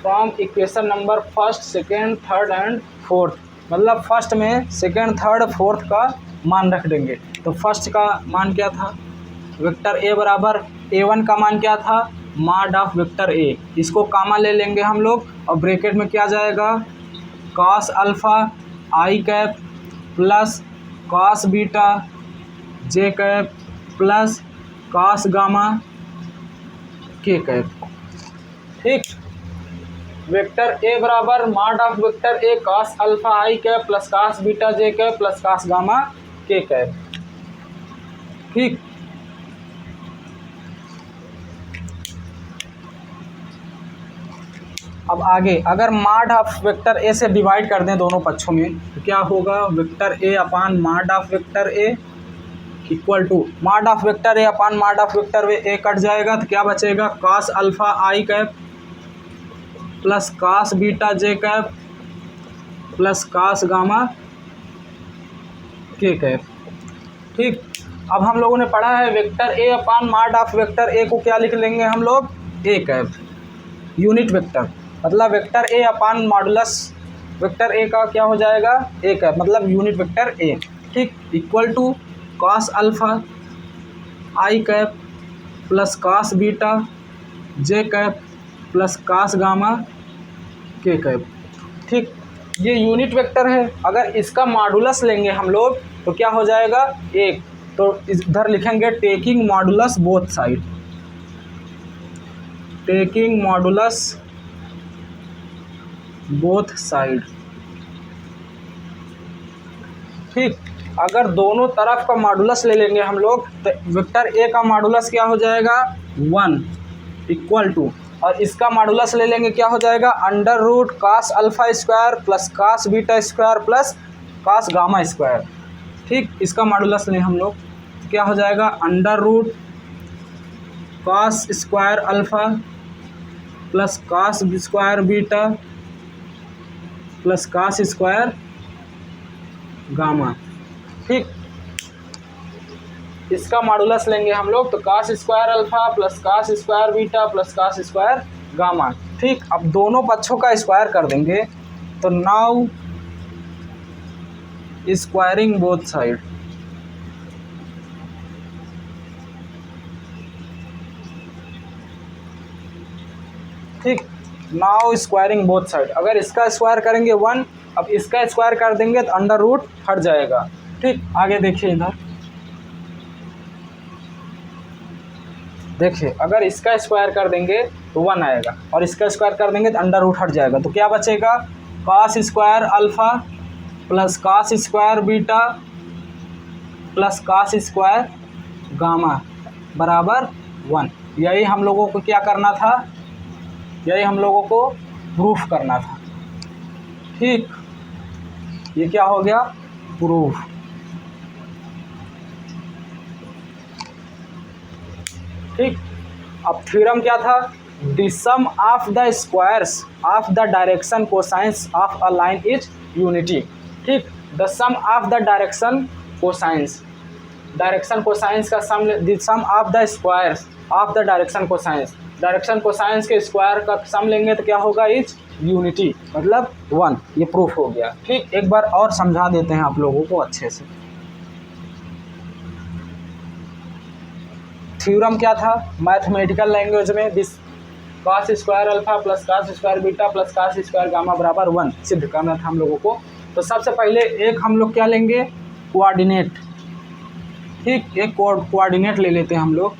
from equation number first second third and fourth, मतलब फर्स्ट में सेकेंड थर्ड फोर्थ का मान रख देंगे। तो फर्स्ट का मान क्या था, वेक्टर ए बराबर a1 का मान क्या था, मॉड ऑफ वेक्टर ए। इसको कामा ले लेंगे हम लोग और ब्रैकेट में क्या जाएगा, कॉस अल्फ़ा आई cap plus cos beta J cap plus cos gamma K cap, ठीक। वेक्टर ए बराबर mod of vector A cos alpha I cap plus cos beta J cap plus cos gamma K cap, ठीक। अब आगे अगर mod of vector ए से divide कर दें दोनों पक्षों में तो क्या होगा, vector A upon mod of vector A equal to mod of vector A upon mod of vector A cut जाएगा तो क्या बचेगा, cos alpha I cap plus cos beta J cap plus cos gamma K cap, ठीक। अब हम लोगों ने पढ़ा है vector A upon mod of vector A को क्या लिख लेंगे हम लोग, ए कैप, यूनिट वेक्टर। मतलब vector A upon modulus vector A का क्या हो जाएगा, ए कैप, मतलब यूनिट वेक्टर ए, ठीक। Equal to cos alpha I cap plus cos beta J cap plus cos gamma K cap, ठीक। ये unit vector है। अगर इसका मॉडुलस लेंगे हम लोग तो क्या हो जाएगा, एक, तो इधर लिखेंगे taking modulus both side, taking modulus both side, ठीक। अगर दोनों तरफ का मॉडुलस ले लेंगे हम लोग तो वेक्टर ए का मॉडुलस क्या हो जाएगा, 1 इक्वल टू, और इसका मॉडुलस ले लेंगे, क्या हो जाएगा, under root cos alpha square plus cos beta square plus cos gamma square. ठीक, इसका मॉडुलस लें हम लोग, क्या हो जाएगा, under root cos square alpha plus cos square beta plus cos square gamma. ठीक, इसका मॉडुलस लेंगे हम लोग, तो cos square alpha plus cos square beta plus cos square gamma. ठीक, अब दोनों पक्षों का स्क्वायर कर देंगे, तो नाउ स्क्वायरिंग बोथ साइड, ठीक, नाउ स्क्वायरिंग बोथ साइड। अगर इसका स्क्वायर करेंगे 1, अब इसका स्क्वायर कर देंगे तो अंडर रूट हट जाएगा। ठीक, आगे देखिए इधर, देखिए अगर इसका स्क्वायर कर देंगे तो 1 आएगा, और इसका स्क्वायर कर देंगे तो अंडर रूट हट जाएगा, तो क्या बचेगा, cos square alpha plus cos square beta plus cos square gamma बराबर 1। यही हम लोगों को क्या करना था, यही हम लोगों को प्रूफ करना था। ठीक, ये क्या हो गया, प्रूफ। ठीक, अब थ्योरम क्या था, the sum of the squares of the direction cosines of a line is unity. ठीक, the sum of the direction cosines का sum, the sum of the squares of the direction cosines के square का sum लेंगे तो क्या होगा, is unity, मतलब 1। ये प्रूफ हो गया। ठीक, एक बार और समझा देते हैं आप लोगों को अच्छे से। थ्योरम क्या था, मैथमेटिकल लैंग्वेज में, this cos square alpha plus cos square beta plus cos square gamma बराबर 1 सिद्ध करना था हम लोगों को। तो सबसे पहले एक हम लोग क्या लेंगे, कोऑर्डिनेट। ठीक, एक कोऑर्डिनेट ले लेते हैं हम लोग,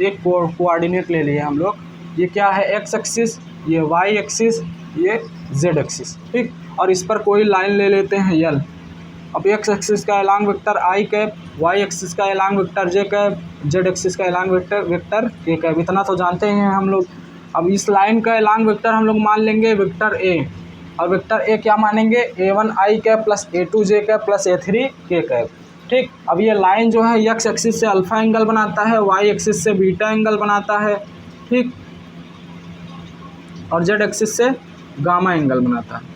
एक कोऑर्डिनेट ले लिए हम लोग। ये क्या है, एक्स एक्सिस, ये वाई एक्सिस, ये जेड एक्सिस। ठीक, और इस पर कोई लाइन ले लेते हैं यल। अब एक्स एक्सिस का along vector i cap, y axis का along vector j cap, Z axis का एलांग वेक्टर के कैप। इतना तो जानते ही हैं हम लोग। अब इस लाइन का एलांग वेक्टर हम लोग मान लेंगे वेक्टर ए, और वेक्टर ए क्या मानेंगे, A1 I cap plus A2 J cap plus A3 K cap. ठीक, अब ये लाइन जो है एक्स एक्सिस से अल्फा एंगल बनाता है, वाई एक्सिस से बीटा एंगल बनाता है। ठीक, और जेड एक्सिस से गामा एंगल बनाता है।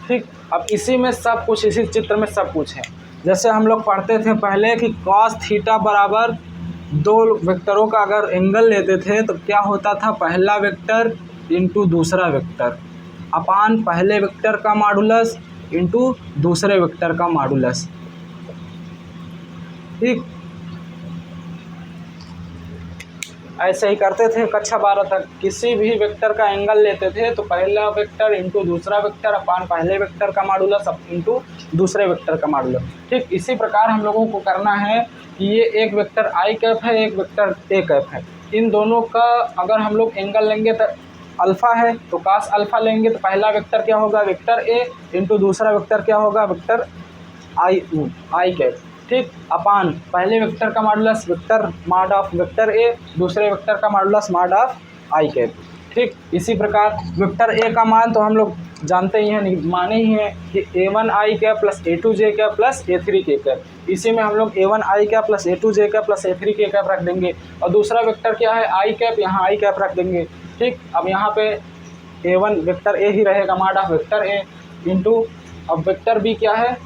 ठीक, अब इसी में सब कुछ, इसी चित्र में सब कुछ है। जैसे हम लोग पढ़ते थे पहले कि कॉस थीटा बराबर दो वेक्टरों का अगर एंगल लेते थे तो क्या होता था, पहला वेक्टर इंटू दूसरा वेक्टर अपान पहले वेक्टर का मॉडुलस इंटू दूसरे वेक्टर का मॉडुलस। ठीक, ऐसे ही करते थे कक्षा 12 तक। किसी भी वेक्टर का एंगल लेते थे तो पहला वेक्टर इंटू दूसरा वेक्टर अपान पहले वेक्टर का मॉडुलस इंटू दूसरे वेक्टर का मॉडुलस। ठीक, इसी प्रकार हम लोगों को करना है कि ये एक वेक्टर आई कैप है, एक वेक्टर ए कैप है। इन दोनों का अगर हम लोग एंगल लेंगे तो अल्फ़ा है, तो कास अल्फ़ा लेंगे तो पहला वेक्टर क्या होगा, वेक्टर ए इंटू दूसरा वेक्टर क्या होगा, वेक्टर आई कैप। ठीक, अपान पहले वेक्टर का modulus vector mod of vector ए, दूसरे वेक्टर का modulus mod of I cap. ठीक, इसी प्रकार वेक्टर ए का मान तो हम लोग जानते ही हैं, माने ही हैं कि A1 I cap plus A2 J cap plus A3 K cap. इसी में हम लोग A1 I cap plus A2 J cap plus A3 K cap रख देंगे, और दूसरा वेक्टर क्या है, आई कैप, यहाँ आई कैप रख देंगे। ठीक, अब यहाँ पे A1 वेक्टर ए ही रहेगा, mod of vector A into, अब वेक्टर बी क्या है,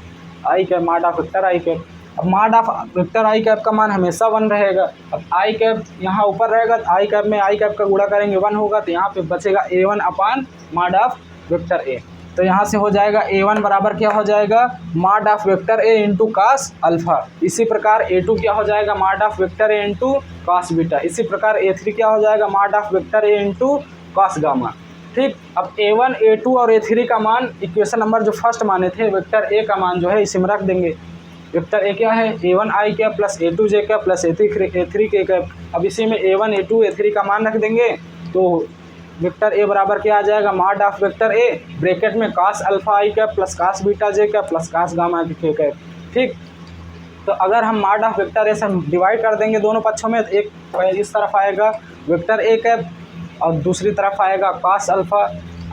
i cap, mod of vector i cap. अब mod of vector i cap का मान हमेशा 1 रहेगा। अब आई कैप यहाँ ऊपर रहेगा तो आई कैप में आई कैप का गुणा करेंगे 1 होगा, तो यहाँ पे बचेगा A1 upon mod of vector ए। तो यहाँ से हो जाएगा A1 बराबर क्या हो जाएगा, mod of vector A into cos alpha. इसी प्रकार A2 क्या हो जाएगा, mod of vector A into cos beta. इसी प्रकार A3 क्या हो जाएगा, mod of vector A into cos gamma. ठीक, अब A1, A2 और A3 का मान इक्वेशन नंबर जो फर्स्ट माने थे, वेक्टर ए का मान जो है इसी में रख देंगे। वेक्टर ए क्या है, A1 I cap plus A2 J cap plus A3 K cap. अब इसी में A1, A2, A3 का मान रख देंगे, तो वेक्टर ए बराबर क्या आ जाएगा, mod of vector A bracket में कास alpha I cap plus cos beta J cap plus cos gamma K cap. ठीक, तो अगर हम मॉड ऑफ वेक्टर ऐसे डिवाइड कर देंगे दोनों पक्षों में, तो एक इस तरफ आएगा वेक्टर ए कैप और दूसरी तरफ आएगा cos अल्फ़ा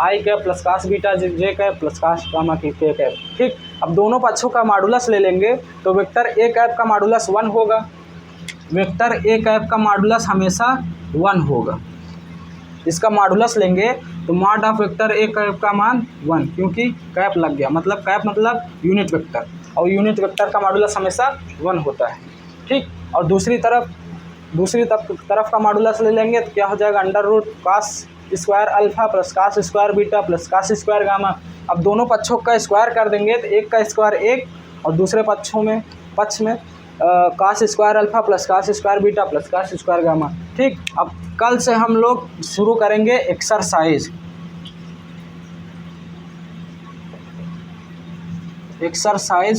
आई cap plus cos beta J cap plus cos gamma K cap. ठीक, अब दोनों पक्षों का मॉडुलस ले लेंगे तो वेक्टर ए कैप का मॉडुलस 1 होगा। वेक्टर ए कैप का मॉडुलस हमेशा 1 होगा। इसका मॉडुलस लेंगे तो mod of vector A cap का मान 1, क्योंकि कैप लग गया, मतलब कैप मतलब यूनिट वेक्टर, और यूनिट वेक्टर का मॉडुलस हमेशा 1 होता है। ठीक, और दूसरी तरफ का मॉडुलस ले लेंगे तो क्या हो जाएगा, under root cos square alpha plus cos square beta plus cos square gamma. अब दोनों पक्षों का स्क्वायर कर देंगे तो एक का स्क्वायर एक और दूसरे पक्ष में cos square alpha plus cos square beta plus cos square gamma. ठीक, अब कल से हम लोग शुरू करेंगे एक्सरसाइज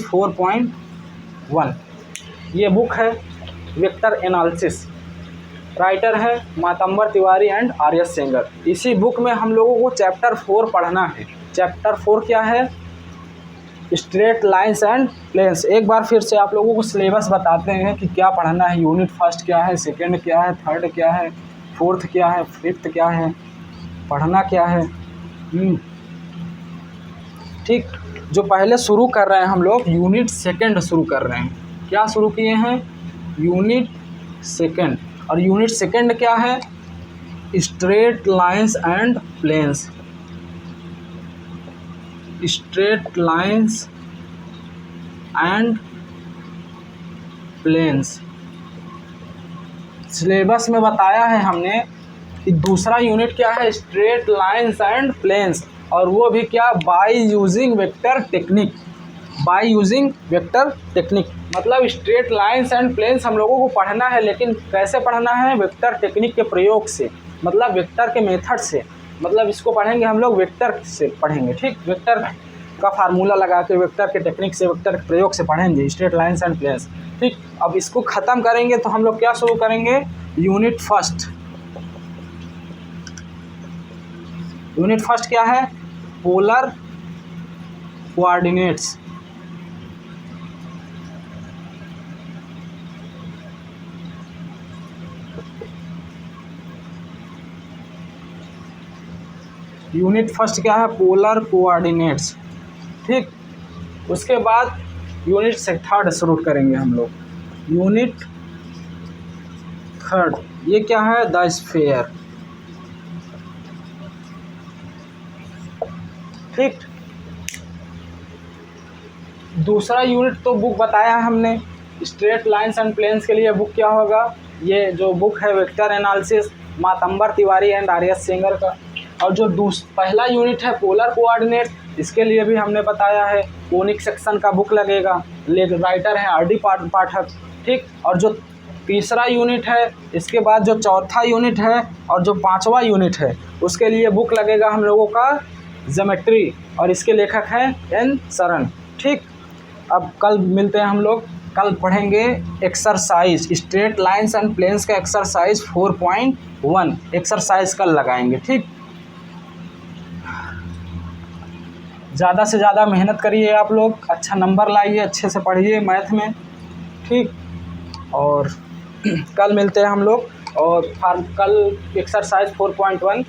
4.1। ये बुक है वेक्टर एनालिसिस, राइटर है मातंबर तिवारी एंड आर.एस. सेंगर। इसी बुक में हम लोगों को चैप्टर 4 पढ़ना है। चैप्टर 4 क्या है, स्ट्रेट लाइंस एंड प्लेन्स। एक बार फिर से आप लोगों को सिलेबस बताते हैं कि क्या पढ़ना है। यूनिट फर्स्ट क्या है, सेकंड क्या है, थर्ड क्या है, फोर्थ क्या है, फिफ्थ क्या है, पढ़ना क्या है। ठीक, जो पहले शुरू कर रहे हैं हम लोग यूनिट सेकंड शुरू कर रहे हैं। क्या शुरू किए हैं, यूनिट सेकंड। और यूनिट सेकंड क्या है, straight lines and planes. Straight lines and planes. Syllabus में बताया है हमने कि दूसरा यूनिट क्या है, स्ट्रेट लाइंस एंड प्लेन्स, और वो भी क्या, by using vector technique. By using vector technique मतलब स्ट्रेट लाइंस एंड प्लेन्स हम लोगों को पढ़ना है, लेकिन कैसे पढ़ना है, वेक्टर टेक्निक के प्रयोग से, मतलब वेक्टर के मेथड से। मतलब इसको पढ़ेंगे हम लोग वेक्टर से पढ़ेंगे। ठीक, वेक्टर का फार्मूला लगा के वेक्टर के टेक्निक से, वेक्टर के प्रयोग से पढ़ेंगे स्ट्रेट लाइंस एंड प्लेन्स। ठीक, अब इसको ख़त्म करेंगे तो हम लोग क्या शुरू करेंगे, यूनिट फर्स्ट। यूनिट फर्स्ट क्या है, पोलर कोऑर्डिनेट्स। यूनिट फर्स्ट क्या है, पोलर कोऑर्डिनेट्स। ठीक, उसके बाद यूनिट से थर्ड शुरू करेंगे हम लोग। यूनिट थर्ड ये क्या है, द स्फीयर। ठीक, दूसरा यूनिट तो बुक बताया है हमने, स्ट्रेट लाइंस एंड प्लेन्स के लिए बुक क्या होगा, ये जो बुक है vector analysis Matambar Tiwari and RS. Sengar का। और जो पहला यूनिट है पोलर कोऑर्डिनेट, इसके लिए भी हमने बताया है कोनिक सेक्शन का बुक लगेगा, राइटर है आर.डी. पाठक। ठीक, और जो तीसरा यूनिट है, इसके बाद जो चौथा यूनिट है और जो पांचवा यूनिट है, उसके लिए बुक लगेगा हम लोगों का ज्योमेट्री, और इसके लेखक हैं एन शरण। ठीक, अब कल मिलते हैं हम लोग, कल पढ़ेंगे exercise straight lines and planes का एक्सरसाइज 4.1 एक्सरसाइज कल लगाएंगे। ठीक, ज़्यादा से ज़्यादा मेहनत करिए आप लोग, अच्छा नंबर लाइए, अच्छे से पढ़िए मैथ में। ठीक, और कल मिलते हैं हम लोग, और कल एक्सरसाइज 4.1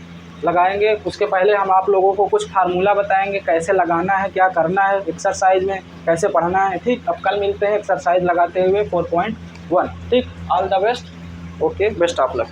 लगाएंगे। उसके पहले हम आप लोगों को कुछ फार्मूला बताएंगे, कैसे लगाना है, क्या करना है एक्सरसाइज में, कैसे पढ़ना है। ठीक, अब कल मिलते हैं एक्सरसाइज लगाते हुए 4.1। ठीक, all the best, okay, best of luck.